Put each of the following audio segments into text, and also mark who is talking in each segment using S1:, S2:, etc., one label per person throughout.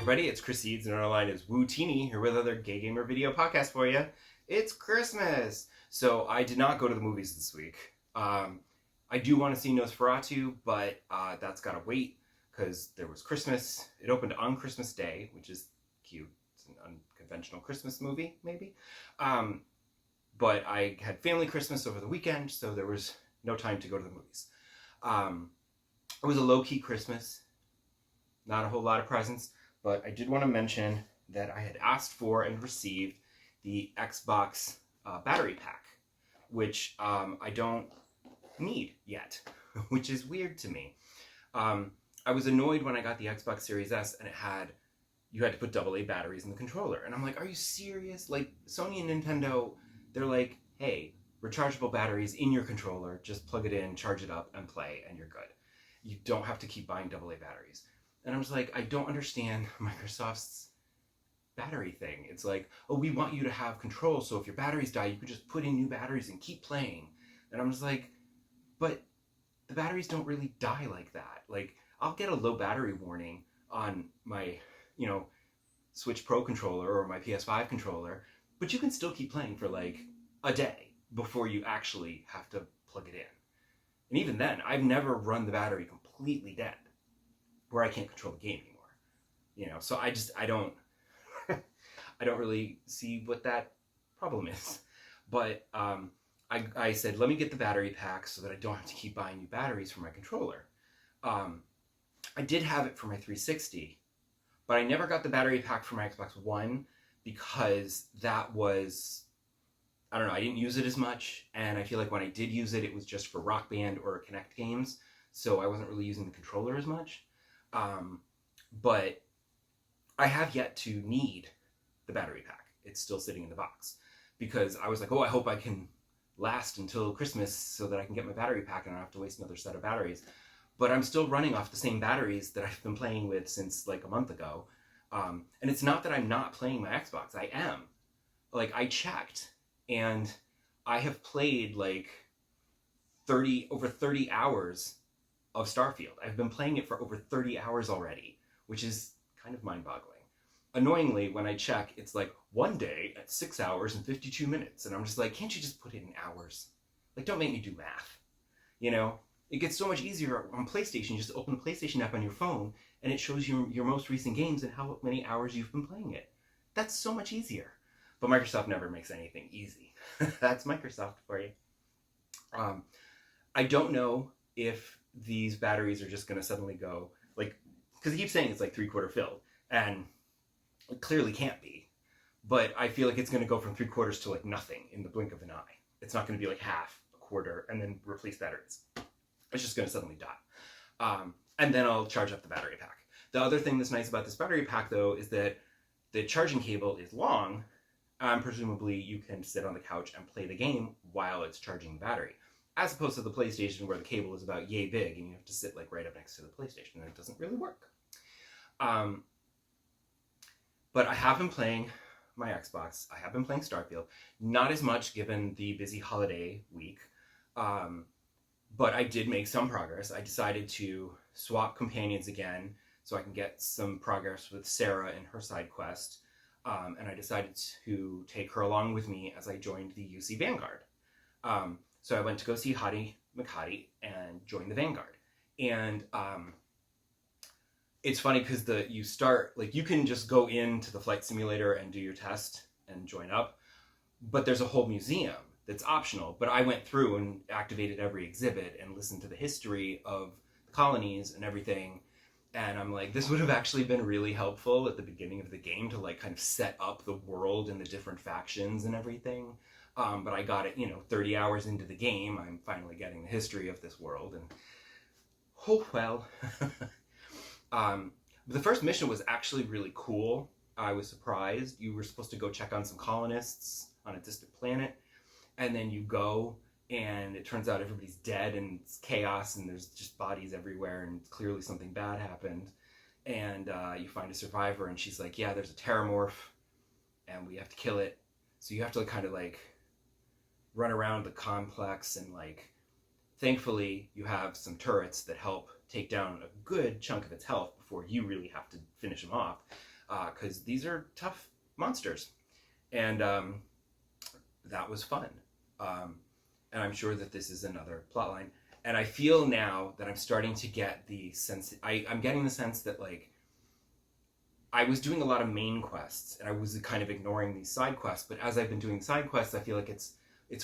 S1: everybody, it's Chris Eads, and our line is Wootini, here with another Gay Gamer video podcast for you. It's Christmas! So I did not go to the movies this week. I do want to see Nosferatu, but that's gotta wait, because there was Christmas. It opened on Christmas Day, which is cute. It's an unconventional Christmas movie, maybe. But I had family Christmas over the weekend, so there was no time to go to the movies. It was a low-key Christmas. Not a whole lot of presents, but I did want to mention that I had asked for and received the Xbox battery pack, which I don't need yet, which is weird to me. I was annoyed when I got the Xbox Series S and you had to put AA batteries in the controller. And I'm like, are you serious? Like, Sony and Nintendo, they're like, hey, rechargeable batteries in your controller, just plug it in, charge it up, and play, and you're good. You don't have to keep buying AA batteries. And I was like, I don't understand Microsoft's battery thing. It's like, oh, we want you to have control, so if your batteries die, you could just put in new batteries and keep playing. And I'm just like, but the batteries don't really die like that. Like, I'll get a low battery warning on my, Switch Pro controller or my PS5 controller, but you can still keep playing for like a day before you actually have to plug it in. And even then, I've never run the battery completely dead, where I can't control the game anymore. So I don't I don't really see what that problem is. But I said, let me get the battery pack so that I don't have to keep buying new batteries for my controller. I did have it for my 360, but I never got the battery pack for my Xbox One because that was, I don't know, I didn't use it as much, and I feel like when I did use it, it was just for Rock Band or Kinect games, so I wasn't really using the controller as much. But I have yet to need the battery pack. It's still sitting in the box because I was like, oh, I hope I can last until Christmas so that I can get my battery pack and I don't have to waste another set of batteries. But I'm still running off the same batteries that I've been playing with since like a month ago. And it's not that I'm not playing my Xbox. I am. Like, I checked and I have played like over 30 hours of Starfield. I've been playing it for over 30 hours already, which is kind of mind-boggling. Annoyingly, when I check, it's like 1 day at 6 hours and 52 minutes. And I'm just like, can't you just put it in hours? Like, don't make me do math. It gets so much easier on PlayStation. You just open the PlayStation app on your phone and it shows you your most recent games and how many hours you've been playing it. That's so much easier. But Microsoft never makes anything easy. That's Microsoft for you. I don't know if these batteries are just going to suddenly go, like, because he keeps saying it's like 3/4 filled, and it clearly can't be. But I feel like it's going to go from 3/4 to like nothing in the blink of an eye. It's not going to be like half, a quarter, and then replace batteries. It's just going to suddenly die. And then I'll charge up the battery pack. The other thing that's nice about this battery pack, though, is that the charging cable is long. Presumably, you can sit on the couch and play the game while it's charging the battery, as opposed to the PlayStation where the cable is about yay big and you have to sit like right up next to the PlayStation, and it doesn't really work. But I have been playing my Xbox. I have been playing Starfield. Not as much given the busy holiday week. But I did make some progress. I decided to swap companions again so I can get some progress with Sarah in her side quest. And I decided to take her along with me as I joined the UC Vanguard. So I went to go see Hadi McHadi and join the Vanguard. And it's funny because you can just go into the flight simulator and do your test and join up. But there's a whole museum that's optional. But I went through and activated every exhibit and listened to the history of the colonies and everything. And I'm like, this would have actually been really helpful at the beginning of the game to like kind of set up the world and the different factions and everything. But I got it, 30 hours into the game, I'm finally getting the history of this world, and oh well. The first mission was actually really cool. I was surprised. You were supposed to go check on some colonists on a distant planet, and then you go, and it turns out everybody's dead, and it's chaos, and there's just bodies everywhere, and clearly something bad happened. And you find a survivor, and she's like, yeah, there's a terramorph, and we have to kill it. So you have to kind of like run around the complex, and like, thankfully you have some turrets that help take down a good chunk of its health before you really have to finish him off. because these are tough monsters. And that was fun. And I'm sure that this is another plotline. And I feel now that I'm starting to get the sense, I'm getting the sense that, like, I was doing a lot of main quests, and I was kind of ignoring these side quests, but as I've been doing side quests, I feel like it's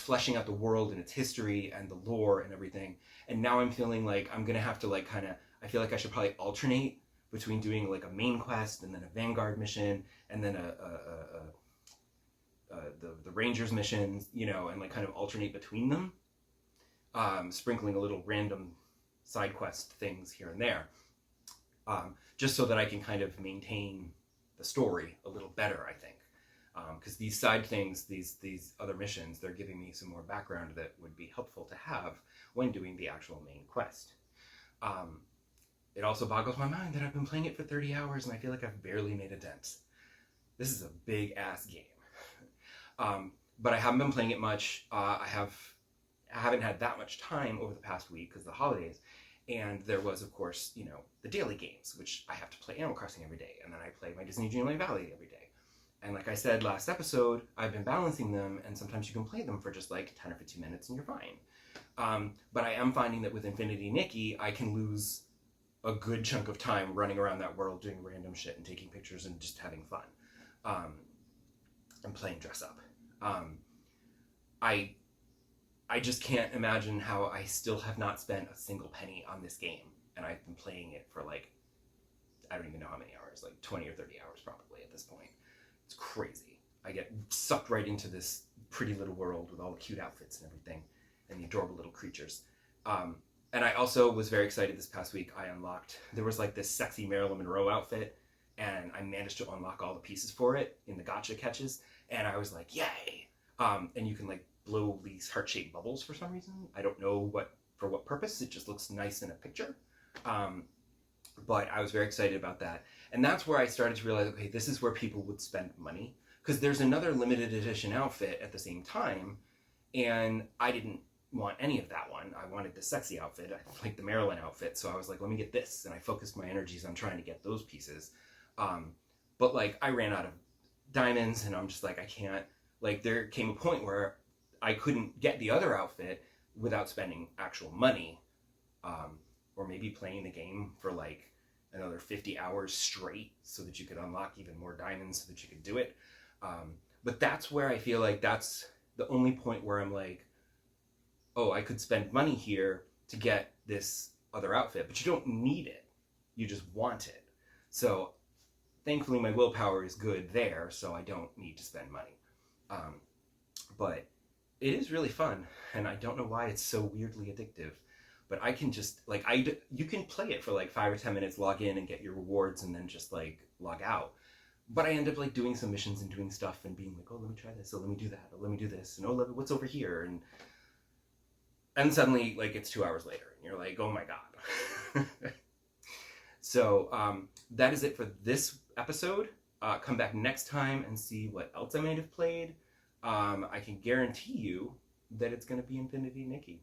S1: fleshing out the world and its history and the lore and everything. And now I'm feeling like I'm gonna have to, like, kind of, I feel like I should probably alternate between doing, like, a main quest and then a Vanguard mission and then the Rangers missions, you know, and, like, kind of alternate between them, sprinkling a little random side quest things here and there, just so that I can kind of maintain the story a little better, I think. Because these side things, these other missions, they're giving me some more background that would be helpful to have when doing the actual main quest. It also boggles my mind that I've been playing it for 30 hours and I feel like I've barely made a dent. This is a big ass game. But I haven't been playing it much. I haven't had that much time over the past week because of the holidays. And there was, of course, you know, the daily games, which I have to play Animal Crossing every day. And then I play my Disney Dreamlight Valley every day. And like I said last episode, I've been balancing them, and sometimes you can play them for just like 10 or 15 minutes and you're fine. But I am finding that with Infinity Nikki, I can lose a good chunk of time running around that world doing random shit and taking pictures and just having fun. And playing dress up. I just can't imagine how I still have not spent a single penny on this game. And I've been playing it for, like, I don't even know how many hours, like 20 or 30 hours probably at this point. It's crazy. I get sucked right into this pretty little world with all the cute outfits and everything and the adorable little creatures. And I also was very excited this past week. I unlocked, there was like this sexy Marilyn Monroe outfit, and I managed to unlock all the pieces for it in the gotcha catches. And I was like, yay! And you can, like, blow these heart-shaped bubbles for some reason. I don't know for what purpose. It just looks nice in a picture. But I was very excited about that. And that's where I started to realize, okay, this is where people would spend money. Because there's another limited edition outfit at the same time, and I didn't want any of that one. I wanted the sexy outfit. I like the Marilyn outfit. So I was like, let me get this. And I focused my energies on trying to get those pieces. But, like, I ran out of diamonds, and I'm just like, I can't. Like, there came a point where I couldn't get the other outfit without spending actual money, or maybe playing the game for like another 50 hours straight so that you could unlock even more diamonds so that you could do it. But that's where I feel like that's the only point where I'm like, oh, I could spend money here to get this other outfit, but you don't need it. You just want it. So thankfully my willpower is good there, so I don't need to spend money. But it is really fun, and I don't know why it's so weirdly addictive. But I can just, like, you can play it for like 5 or 10 minutes, log in and get your rewards, and then just like log out. But I end up like doing some missions and doing stuff and being like, oh, let me try this, oh, let me do that, oh, let me do this, and oh, what's over here, and suddenly, like, it's 2 hours later, and you're like, oh my god. So that is it for this episode. Come back next time and see what else I might have played. I can guarantee you that it's going to be Infinity Nikki,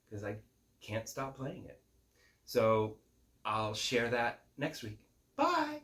S1: because I can't stop playing it. So I'll share that next week. Bye!